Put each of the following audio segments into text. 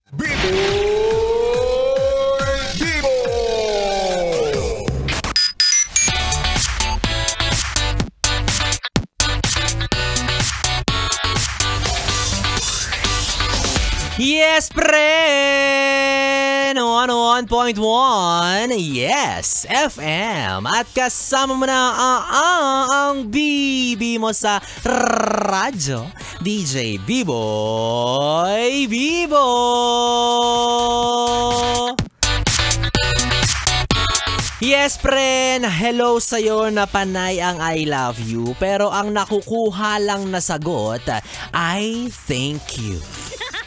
Yes, pre! 101.1 Yes, FM. At kasama mo na ang bibi mo sa radyo, DJ B-Boy Bibo! Yes, friend! Hello sa'yo na panay ang I love you. Pero ang nakukuha lang na sagot ay thank you.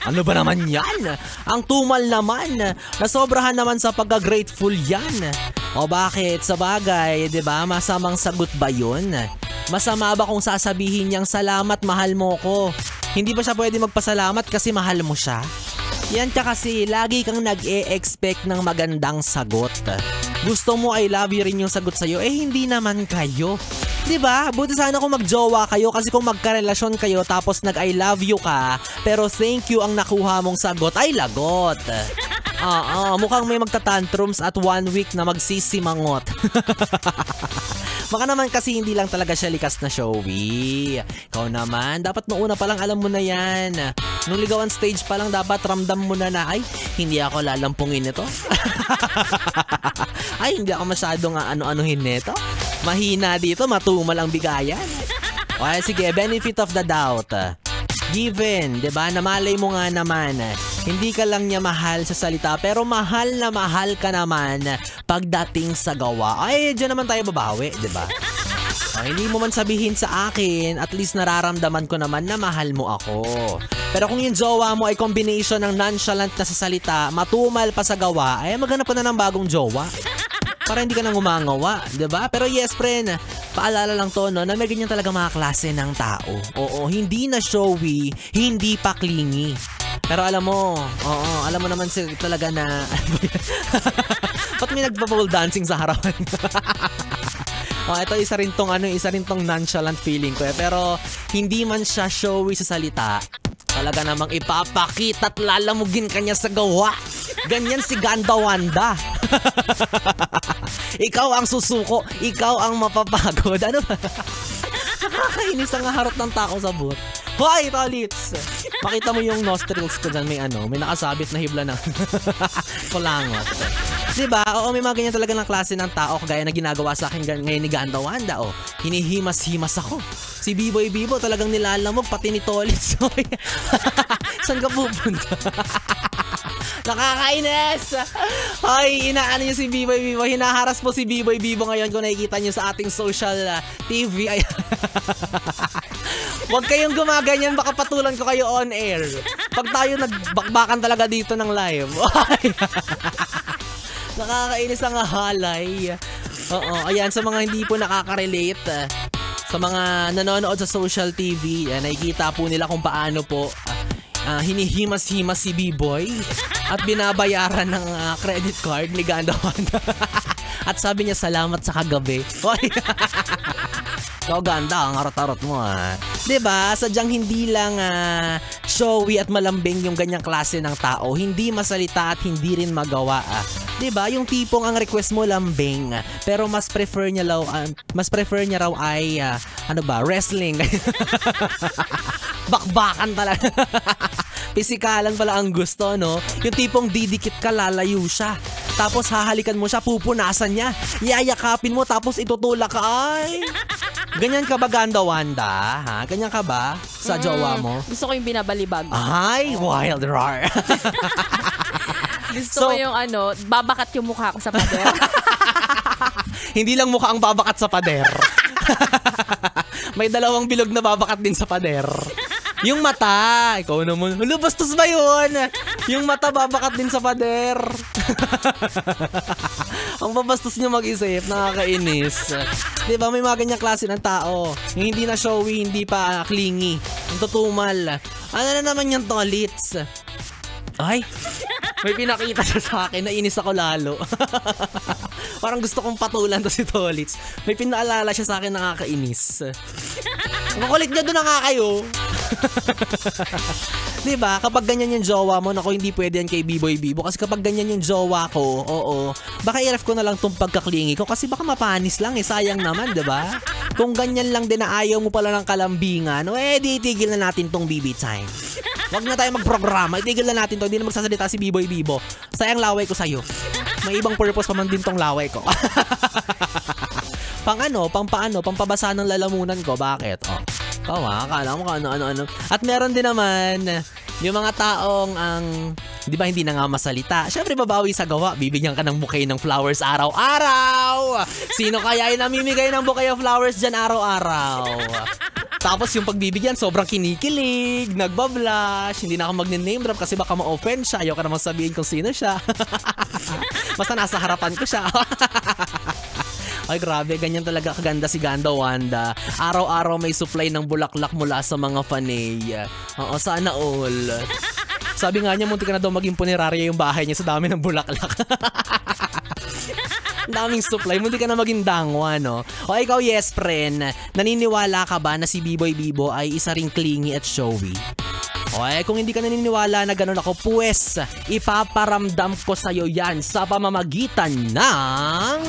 Ano ba naman yan? Ang tumal naman. Nasobrahan naman sa pagka-grateful yan. O bakit? Sa bagay, 'di ba? Masamang sagot ba yun? Masama ba kung sasabihin niyang salamat, mahal mo ko? Hindi ba siya pwede magpasalamat kasi mahal mo siya? Yan ka kasi, lagi kang nag-e-expect ng magandang sagot. Gusto mo I love you rin yung sagot sa'yo, hindi naman kayo. Diba? Buti sana kung magjowa kayo kasi kung magkarelasyon kayo tapos nag-I love you ka, pero thank you ang nakuha mong sagot ay lagot. Mukhang may magtatantrums at 1 week na magsisimangot. Baka naman kasi hindi lang talaga siya likas na showy. Ikaw naman, dapat noona pa lang alam mo na yan. Nung ligawan stage pa lang dapat ramdam mo na ay, hindi ako lalampungin nito. Ay, hindi ako masyadong ano-anuhin nito. Mahina dito, matumal ang bigayan. Okay, sige, benefit of the doubt. Given, 'di ba? Namalay mo nga naman. Hindi ka lang niya mahal sa salita, pero mahal ka naman pagdating sa gawa. Ay, diyan naman tayo babawi, 'di ba? Hindi mo man sabihin sa akin, at least nararamdaman ko naman na mahal mo ako. Pero kung yung jowa mo ay combination ng nonchalant na sa salita, matumal pa sa gawa, ay maghanap ka na ng bagong jowa. Para hindi ka nang umangawa, 'di ba? Pero yes, friend, paalala lang to, no, na may ganyan talaga mga klase ng tao. Oo, hindi na showy, hindi pa clingy. Pero alam mo naman talaga na ba't may nagpa-pole dancing sa harapan? Ito isa rin tong nonchalant feeling ko. Pero hindi man siya showy sa salita. Talaga namang ipapakita at lalamugin kanya sa gawa. Ganyan si Ganda Wanda. Ikaw ang susuko, ikaw ang mapapagod. Ano ba? Nakakainis ang harot ng tao sa booth. Hoy, Tolits! Makita mo yung nostrils ko dyan, may nakasabit na hibla ng kulangot. Diba? Oo, may mga ganyan talaga ng klase ng tao kagaya na ginagawa sa akin ngayon ni Ganda Wanda. Hinihimas-himas ako. Si B-Boy Bibo talagang nilalamog, pati ni Tolits. Saan ka pupunta? Nakakainis! Hoy, inaano niyo si B-Boy Bibo. Hinaharas po si B-Boy Bibo ngayon kung nakikita niyo sa ating social TV. Huwag kayong gumaganyan, baka patulan ko kayo on air. Pag tayo nagbakbakan talaga dito ng live. Nakakainis ang halay. Ayan, sa mga hindi po nakaka-relate, sa mga nanonood sa social TV, nakikita po nila kung paano po hinihimas-himas si B-Boy at binabayaran ng credit card ni Ganda Wanda. At sabi niya, salamat sa kagabi. Ikaw, Ganda, ang harot-harot mo, Diba? Sadyang hindi lang showy at malambing yung ganyang klase ng tao. Hindi masalita at hindi rin magawa. Diba? Yung tipong ang request mo lambing, pero mas prefer niya raw ay wrestling. Bakbakan talaga. Pisikalan pala ang gusto, no? Yung tipong didikit ka, lalayo siya. Tapos hahalikan mo siya, pupunasan niya. Yayakapin mo, tapos itutulak ka. Ay! Ganyan ka ba, Ganda Wanda? Ganyan ka ba sa jowa mo? Gusto ko yung binabalibag. Ay, wild rar. Gusto ko yung babakat yung mukha ko sa pader. Hindi lang mukha ang babakat sa pader. May dalawang bilog na babakat din sa pader. Yung mata, ikaw naman, bastos ba yun? Yung mata babakat din sa pader. Ang babastos niyo mag-isip, nakakainis. Diba, may mga ganyang klase ng tao. Yung hindi na showy, hindi pa clingy. Yung tutumal. Ano na naman yung Tolits? Ay, may pinakita siya sa akin, nainis ako lalo. Parang gusto kong patulan to si Tolits. May pinaalala siya sa akin, nakakainis. Makulit niya doon na nga kayo. Diba? Kapag ganyan yung jowa mo, naku, hindi pwede yan kay B-Boy Bibo. Kasi kapag ganyan yung jowa ko, oo, baka i-ref ko na lang tong pagkaklingi ko kasi baka mapanis lang eh. Sayang naman, diba? Kung ganyan lang din na ayaw mo pala ng kalambingan, di itigil na natin tong BB time. Wag na tayo magprograma, itigil na natin to. Hindi na magsasalita si B-Boy Bibo. Sayang laway ko sa'yo. May ibang purpose pa man din tong laway ko. Pampabasa ng lalamunan ko. Bakit? Akala mo ano. At meron din naman yung mga taong di ba hindi na nga masalita. Syempre babawi sa gawa. Bibigyan ka ng bouquet ng flowers araw-araw. Sino kaya yung namimigay ng bouquet of flowers dyan araw-araw? Tapos yung pagbibigyan, sobrang kinikilig, nagbablush, hindi na ako magne-name drop kasi baka ma-offend siya. Ayaw ka naman sabihin kung sino siya. Basta nasa harapan ko siya. Ay grabe, ganyan talaga kaganda si Ganda Wanda. Araw-araw may supply ng bulaklak mula sa mga fanay. Oo, sana all. Sabi nga niya, munti ka na daw maging punerarya yung bahay niya sa dami ng bulaklak. Daming supply, munti ka na maging dangwa, no? O ikaw, yes, friend, naniniwala ka ba na si B-Boy Bibo ay isa ring clingy at showy? Kung hindi ka naniniwala na ganun ako, pues, ipaparamdam ko sa'yo yan sa pamamagitan ng...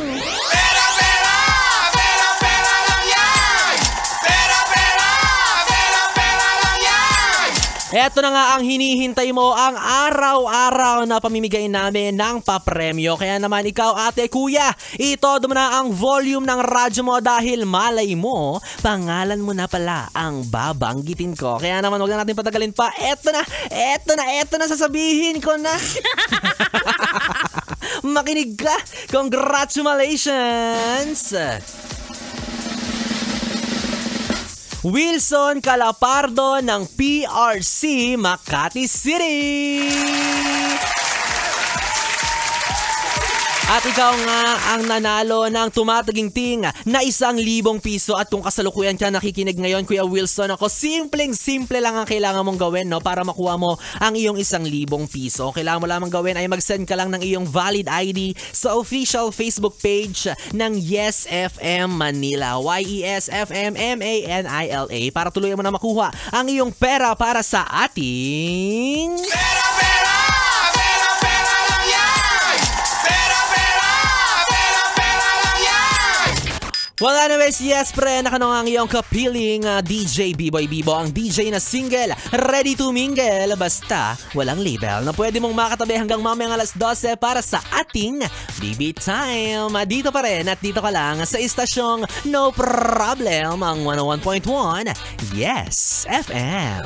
Eto na nga ang hinihintay mo, ang araw-araw na pamimigay namin ng papremyo. Kaya naman ikaw, ate, kuya, itodo mo na ang volume ng radyo mo dahil malay mo, pangalan mo na pala ang babanggitin ko. Kaya naman wag na natin patagalin pa. Eto na, sasabihin ko na. Makinig ka. Congratulations! Wilson Calapardo ng PRC Makati City. At ikaw nga ang nanalo ng tumataginting na 1,000 piso. At kung kasalukuyan ka nakikinig ngayon, Kuya Wilson, ako simpleng-simple lang ang kailangan mong gawin, no, para makuha mo ang iyong 1,000 piso. Kailangan mo lamang gawin ay mag-send ka lang ng iyong valid ID sa official Facebook page ng Yes FM Manila, YES FM MANILA, para tuluyan mo na makuha ang iyong pera para sa ating... Well anyways, yes pre, nakano ang iyong kapiling DJ B-Boy Bibo, ang DJ na single, ready to mingle, basta walang label, na pwede mong makatabi hanggang mamayang alas 12 para sa ating BB Time. Dito pa rin at dito ka lang sa istasyong No Problem, ang 101.1 Yes FM.